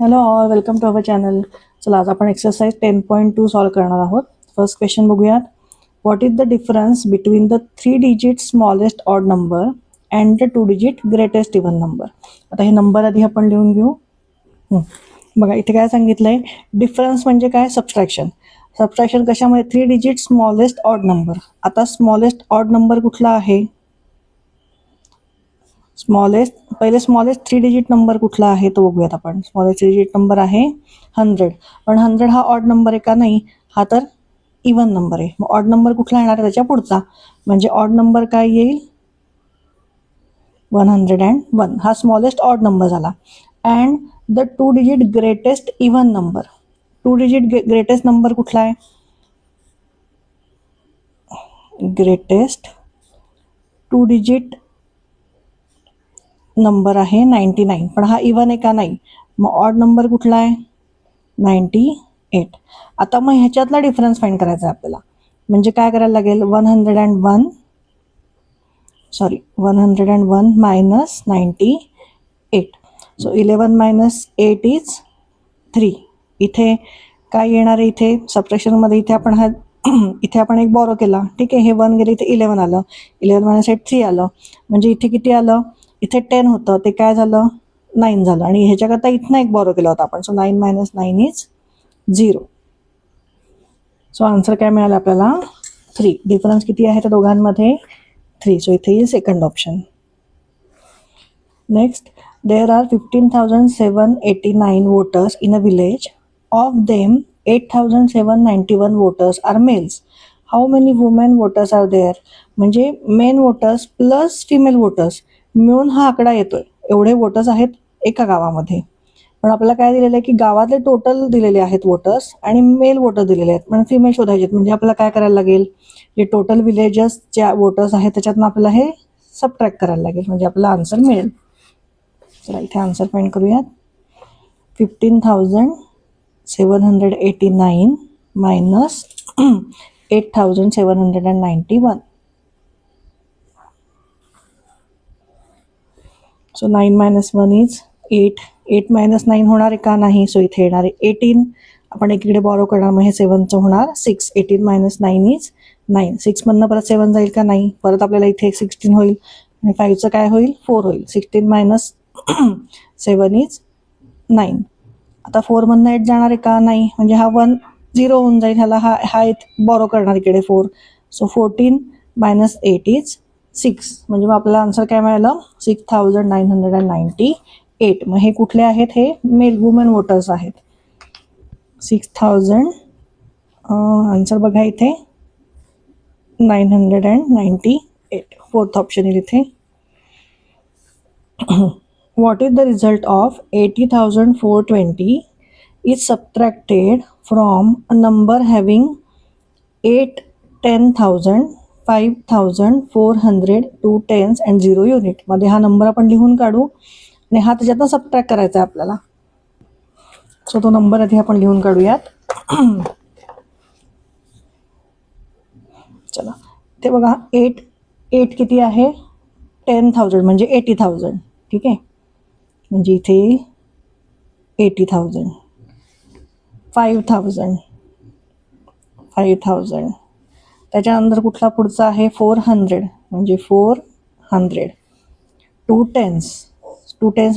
Hello all, welcome to our channel. चला, आज आपण एक्सरसाइज 10.2 सॉल्व करणार आहोत. फर्स्ट क्वेश्चन बघूयात. What is the difference between the 3 digit smallest odd number and the 2 digit greatest even number. आता हे number आधी आपण लिहून घेऊ. बघा इथे काय सांगितलंय, डिफरन्स म्हणजे काय, सबस्ट्रॅक्शन. सबस्ट्रॅक्शन कशामध्ये, 3 डिजिट स्मॉलेस्ट ऑड नंबर. आता स्मॉलेस्ट ऑड नंबर कुठला आहे, पहिले स्मॉलेस्ट 3 डिजिट नंबर कुठला आहे तो बघूयात आपण. स्मॉलेस्ट 3 डिजिट नंबर आहे 100. पण 100 हा ऑड नंबर आहे का, नाही, हा तर इव्हन नंबर आहे. मग ऑड नंबर कुठला येणार आहे, त्याच्या पुढचा. म्हणजे ऑड नंबर काय येईल, 101. हा स्मॉलेस्ट ऑड नंबर झाला. And the 2 digit greatest even number. 2 digit greatest number कुठला आहे, ग्रेटेस्ट 2 डिजिट नंबर आहे 99. पण हा इव्हन आहे का, नाही. मग ऑड नंबर कुठला आहे, 98. आता मग ह्याच्यातला डिफरन्स फाइंड करायचा आहे आपल्याला. म्हणजे काय करायला लागेल, 101 मायनस 98. So 11 minus 8 is 3. इथे काय येणार आहे, इथे सबट्रॅक्शनमध्ये इथे आपण हा इथे आपण एक बॉरो केला, ठीक आहे. हे 1 गेले, इथे 11 आलं. 11 मायनस 8 3 आलं. म्हणजे इथे किती आलं, इथे 10 होतं, ते काय झालं, 9 झालं. आणि ह्याच्याकरता इथनं एक बॉरो केला होता आपण. So 9 minus 9 is 0. So answer काय मिळालं आपल्याला, 3. डिफरन्स किती आहे त्या दोघांमध्ये, 3. सो इथे येईल second option. Next, there are 15,789 voters in a village. Of them 8,791 voters are males. How many women voters are there. म्हणजे men voters plus female voters मिळून हा आकडा येतोय. एवढे वोटर्स आहेत एका गावामध्ये. पण आपल्याला काय दिलेलं आहे की गावातले टोटल दिलेले आहेत वोटर्स आणि मेल वोटर दिलेले आहेत, पण फिमेल शोधायचे आहेत. म्हणजे आपल्याला काय करायला लागेल, जे टोटल विलेजेस ज्या वोटर्स आहेत त्याच्यातनं आपल्याला हे सबट्रॅक्ट करायला लागेल, म्हणजे आपल्याला आन्सर मिळेल. चला इथे आन्सर फाइंड करूयात. 15,789 minus 8,791. So 9 minus 1 is 8. 8 minus 9 होणार आहे का, नाही. सो इथे येणार आहे 18. आपण एकीकडे बॉरो करणार, मग हे 7चं होणार 6. 18 मायनस 9 इज 9. 6 मधनं परत 7 जाईल का, नाही. परत आपल्याला इथे 16 होईल आणि 5चं काय होईल, 4 होईल. 16 मायनस 7 इज 9. आता 4 मधनं 8 जाणार आहे का, नाही. म्हणजे हा 1 0 होऊन जाईल. ह्याला हा बॉरो करणार इकडे 4. So 14 minus 8 is 6. म्हणजे मग आपल्याला आन्सर काय मिळालं, 6,998. मग हे कुठले आहेत, हे मेल वुमेन वोटर्स आहेत. 6,000 आन्सर बघा इथे 998. फोर्थ ऑप्शन येईल इथे. What is the result of 80,420 is subtracted from a number having 8, 10,000, 5,000, 400, 2 tens and 0 unit. मध्ये हा नंबर आपण लिहून काढू आणि हा त्याच्यातनं सबट्रॅक्ट करायचा आहे आपल्याला. सो तो नंबर आधी आपण लिहून काढूयात. चला ते बघा, 8 किती आहे, 10,000 म्हणजे 80,000, ठीक आहे. म्हणजे इथे 80,000, 5,000, त्याच्यानंतर कुठला पुढचा आहे, 400 म्हणजे 400, 2 टेन्स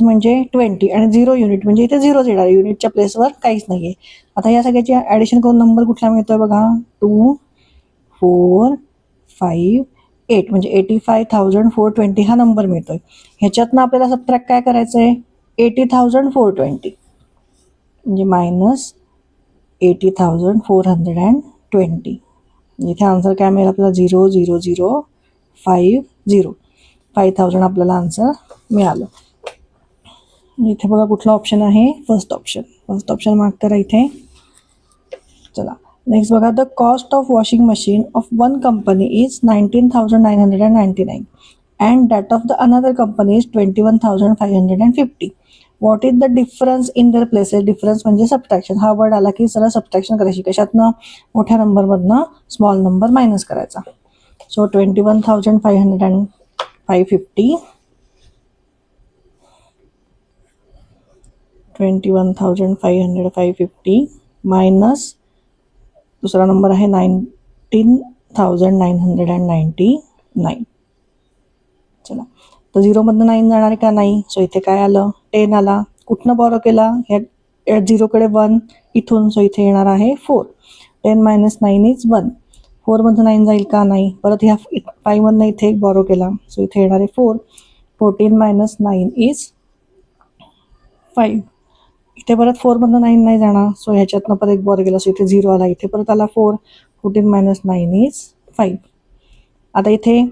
म्हणजे 20 आणि 0 युनिट म्हणजे इथे 0 येणार. युनिटच्या प्लेसवर काहीच नाही आहे. आता या सगळ्याची ॲडिशन करून नंबर कुठला मिळतोय बघा, 2, 4, 5, 8 म्हणजे 85,420 हा नंबर मिळतोय. ह्याच्यातनं आपल्याला सबट्रॅक्ट काय करायचं आहे, 80,420 म्हणजे मायनस 80,420. इथे आन्सर काय मिळेल आपल्याला, 0, 0, 0, 5, 0. 5,000 आपल्याला आन्सर मिळालं. इथे बघा कुठला ऑप्शन आहे, फर्स्ट ऑप्शन मार्क करा इथे. चला नेक्स्ट बघा, the cost of washing machine of one company is 19,999 and that of the another company is 21,550. What is the difference in दर प्लेसेस. डिफरन्स म्हणजे सबट्रॅक्शन. हा वर्ड आला की सरळ सबट्रॅक्शन करायची. कशातनं, मोठ्या नंबरमधनं स्मॉल नंबर मायनस करायचा. सो 21,550 21,500 550 मायनस दुसरा नंबर आहे 19,999. चला, तर 0मधनं 9 जाणार आहे का नाही. सो इथे काय आलं, 10 आला. कुठनं बॉरो केला, ह्या 0कडे 1 इथून. सो इथे येणार आहे 4. 10 - 9 इज 1. 4मधनं 9 जाईल का नाही. परत ह्या 5मधनं इथे एक बॉरो केला. सो इथे येणार आहे 4. 14 - 9 इज 5. इथे परत 4मधनं 9 नाही जाणार. सो ह्याच्यातनं परत एक बॉरो केला. सो इथे 0 आला. इथे परत आला 4. 14 - 9 इज 5. आता इथे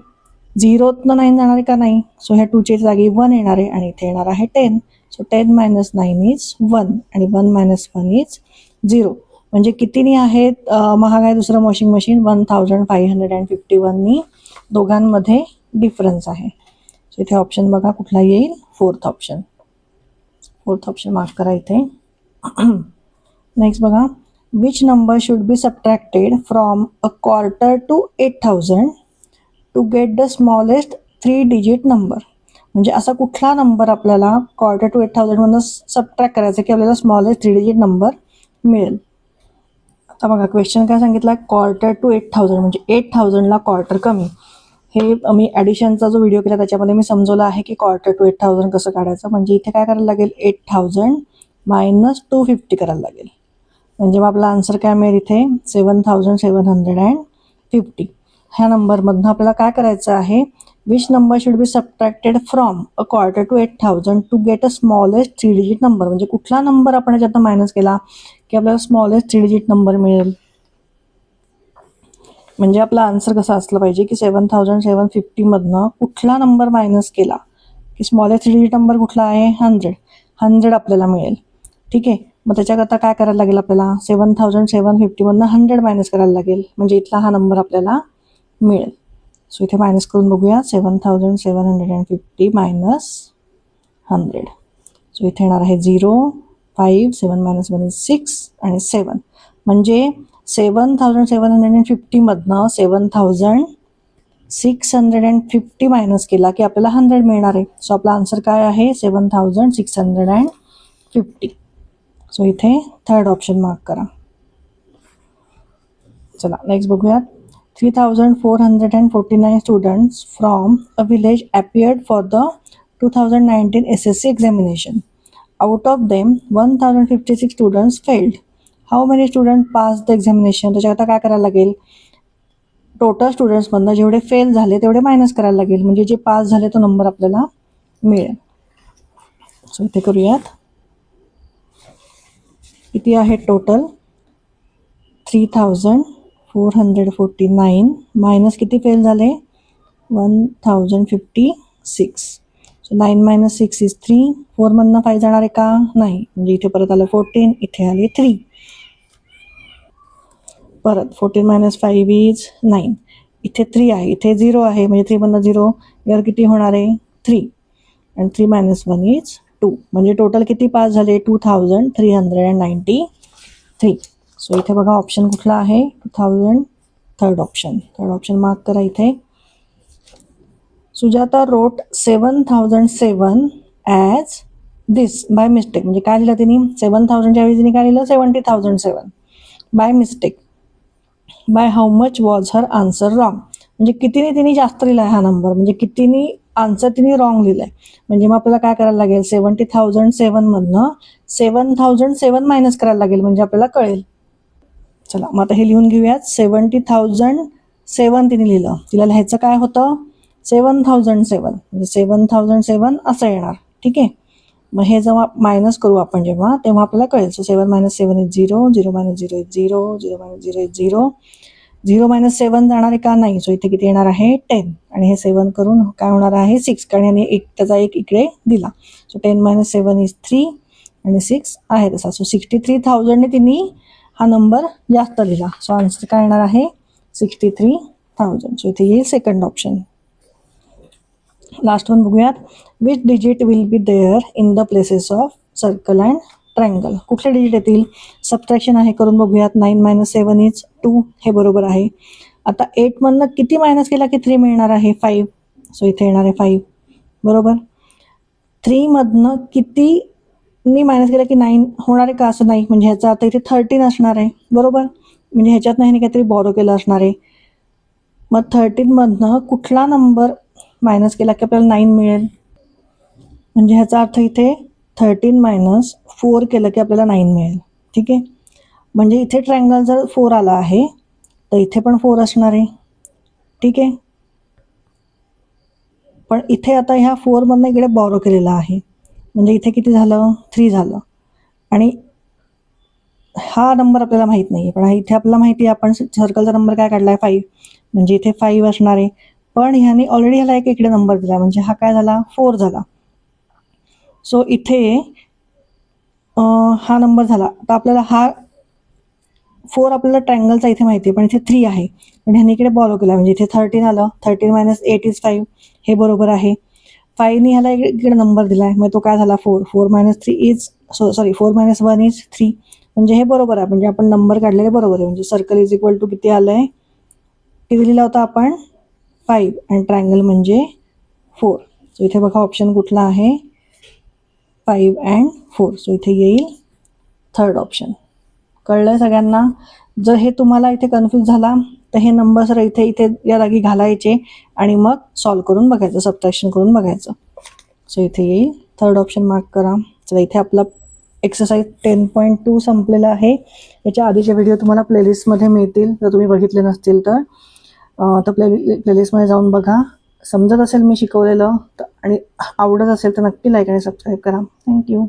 0तनं 9 जाणार आहे का नाही. सो ह्या 2च्या जागी 1 येणार आहे आणि इथे येणार आहे 10. सो 10 - 9 इज 1 आणि 1 - 1 इज 0. म्हणजे कितीनी आहेत महाग आहे दुसरं वॉशिंग मशीन. 1,551नी दोघांमध्ये डिफरन्स आहे. सो इथे ऑप्शन बघा कुठला येईल, 4th option. 4th option mark करा इथे. नेक्स्ट बघा, which number should be subtracted from a quarter to 8,000 to get the smallest 3 digit number. म्हणजे असा कुठला नंबर आपल्याला क्वार्टर टू 8,000मधून सबट्रॅक्ट करायचा की आपल्याला स्मॉलेस्ट 3 डिजिट नंबर मिळेल. आता बघा क्वेश्चन काय सांगितला, क्वार्टर टू 8,000 म्हणजे 8,000ला क्वार्टर कमी. हे मी ॲडिशनचा जो व्हिडिओ केला त्याच्यामध्ये मी समजवलं आहे की क्वार्टर टू 8,000 कसं काढायचं. म्हणजे इथे काय करायला लागेल, 8,000 मायनस 250 करायला लागेल. म्हणजे मग आपला आन्सर काय मिळेल इथे, 7,750. ह्या नंबरमधनं आपल्याला काय करायचं आहे, which number should be subtracted from a quarter to 8,000 to get a smallest 3 digit number. म्हणजे कुठला नंबर आपण याच्यातनं मायनस केला की आपल्याला स्मॉलेस्ट 3 डिजिट नंबर मिळेल. म्हणजे आपला आन्सर कसा असला पाहिजे की 7,750मधनं कुठला नंबर मायनस केला की स्मॉलेस्ट 3 डिजिट नंबर कुठला आहे, 100 आपल्याला मिळेल. ठीक आहे, मग त्याच्याकरता काय करायला लागेल आपल्याला, 7,750मधनं 100 मायनस करायला लागेल. म्हणजे इथला हा नंबर आपल्याला मिळेल. सो इथे मायनस करून बघूया, 7,750 मायनस 100. सो इथे येणार आहे 0, 5, 7 - 1 इज 6 आणि 7. म्हणजे 7,750मधनं 7,650 मायनस केला की आपल्याला 100 मिळणार आहे. सो आपला आन्सर काय आहे, 7,650. सो इथे 3rd ऑप्शन मार्क करा. चला नेक्स्ट बघूयात. 3,449 students from a village appeared for the 2019 SSC examination. Out of them 1,056 students failed. How many students passed the examination? त्याच्याकरता काय करायला लागेल, टोटल स्टुडंट्समधनं जेवढे फेल झाले तेवढे मायनस करायला लागेल. म्हणजे जे पास झाले तो नंबर आपल्याला मिळेल. सो इथे करूयात, किती आहे टोटल, 3,449 मायनस किती फेल झाले, 1,056. So 9 - 6 is 3. 4मधनं 5 जाणार आहे का नाही. म्हणजे इथे परत आलं 14, इथे आले 3. परत 14 - 5 इज 9. इथे 3 आहे, इथे 0 आहे. म्हणजे 3मधनं 0 यावर किती होणार आहे, 3. आणि 3 - 1 इज 2. म्हणजे टोटल किती पास झाले, 2,393. सो इथे बघा ऑप्शन कुठला आहे, 2,000, 3rd option. 3rd option mark करा इथे. सुजाता रोट 7,007 ॲज दिस बाय मिस्टेक. म्हणजे काय लिहिलं तिने, 7,000च्या ऐवजी तिने काय लिहिलं, 70,007 by mistake. By how much was her answer wrong. म्हणजे कितीने तिने जास्त लिहिला आहे हा नंबर, म्हणजे कितीने आन्सर तिने रॉंग लिहिलाय. म्हणजे मग आपल्याला काय करायला लागेल, 70,007मधनं 7,007 मायनस करायला लागेल. म्हणजे आपल्याला कळेल. चला मग आता हे लिहून घेऊयात. 70,007 तिने लिहिलं, तिला लिहायचं काय होतं, 7,007. म्हणजे 7,007 असं येणार. ठीक आहे, मग हे जेव्हा मायनस करू आपण जेव्हा, तेव्हा आपल्याला कळेल. So 7 - 7 is 0, 0 - 0 is 0, 0 - 0 is 0. 0 - 7 जाणार आहे का नाही. सो इथे किती येणार आहे, 10. आणि हे 7 करून काय होणार आहे, 6. कारण याने त्याचा एक इकडे दिला. सो 10 - 7 इज 3 आणि 6 आहे तसा. सो 63,000ने तिने हा नंबर जास्त लिहिला. सो आन्सर काय येणार आहे, 63,000. सो इथे येईल 2nd ऑप्शन. लास्ट वन बघूयात. Which digit will be there in the places of circle and triangle. कुठले डिजिट येतील, सबट्रॅक्शन आहे, करून बघूयात. 9 - 7 इज 2, हे बरोबर आहे. आता 8मधनं किती मायनस केला की 3 मिळणार आहे, 5. सो इथे येणार आहे 5 बरोबर. 3मधनं किती नी मायनस केलं की 9 होणार आहे का? असं नाही, म्हणजे ह्याचा अर्थ इथे 13 असणार आहे, बरोबर. म्हणजे ह्याच्यात नाही काहीतरी बॉरो केलं असणार आहे. मग 13 मधनं कुठला नंबर मायनस केला की आपल्याला 9 मिळेल? म्हणजे ह्याचा अर्थ इथे 13 मायनस 4 केलं की आपल्याला 9 मिळेल. ठीक आहे. म्हणजे इथे ट्रायंगल जर 4 आला आहे तर इथे पण 4 असणार आहे. ठीक आहे. पण इथे आता ह्या 4 मधनं इकडे बॉरो केलेला आहे, म्हणजे इथे किती झालं? 3 झालं. आणि हा नंबर आपल्याला माहीत नाही आहे, पण इथे आपल्याला माहिती आहे, आपण सर्कलचा नंबर काय काढला आहे? 5. म्हणजे इथे 5 असणार आहे. पण ह्याने ऑलरेडी ह्याला एक इकडे नंबर दिला, म्हणजे हा काय झाला? 4 झाला. सो इथे हा नंबर झाला. आता आपल्याला हा 4 आपल्याला ट्रायंगलचा इथे माहिती आहे, पण इथे 3 आहे. पण ह्याने इकडे बॉरो केला, म्हणजे इथे 13 आलं. 13 मायनस 8 इज 5. हे बरोबर आहे. 5ने ह्याला इकडे नंबर दिला आहे, मग तो काय झाला? 4. 4 मायनस 3 इज 4 मायनस 1 इज 3. म्हणजे हे बरोबर आहे. म्हणजे आपण नंबर काढलेले बरोबर आहे. म्हणजे सर्कल इज इक्वल टू किती आलं आहे? किती दिला होता आपण? 5. आणि ट्रायंगल म्हणजे 4. सो इथे बघा ऑप्शन कुठला आहे? 5 अँड 4. सो इथे येईल थर्ड ऑप्शन. कळलं सगळ्यांना? जर हे तुम्हाला इथे कन्फ्यूज झाला तर हे नंबर सर इथे इथे या जागी घालायचे आणि मग सॉल्व करून बघायचं, सबट्रॅक्शन करून बघायचं. सो इथे येईल थर्ड ऑप्शन, मार्क करा. चला, इथे आपला एक्सरसाइज 10.2 संपलेला आहे. याच्या आधीचे व्हिडिओ तुम्हाला प्लेलिस्टमध्ये मिळतील जर तुम्ही बघितले नसतील तर. प्लेलिस्टमध्ये जाऊन बघा. समजत असेल मी शिकवलेलं तर आणि आवडत असेल तर नक्की लाईक आणि सबस्क्राईब करा. थँक्यू.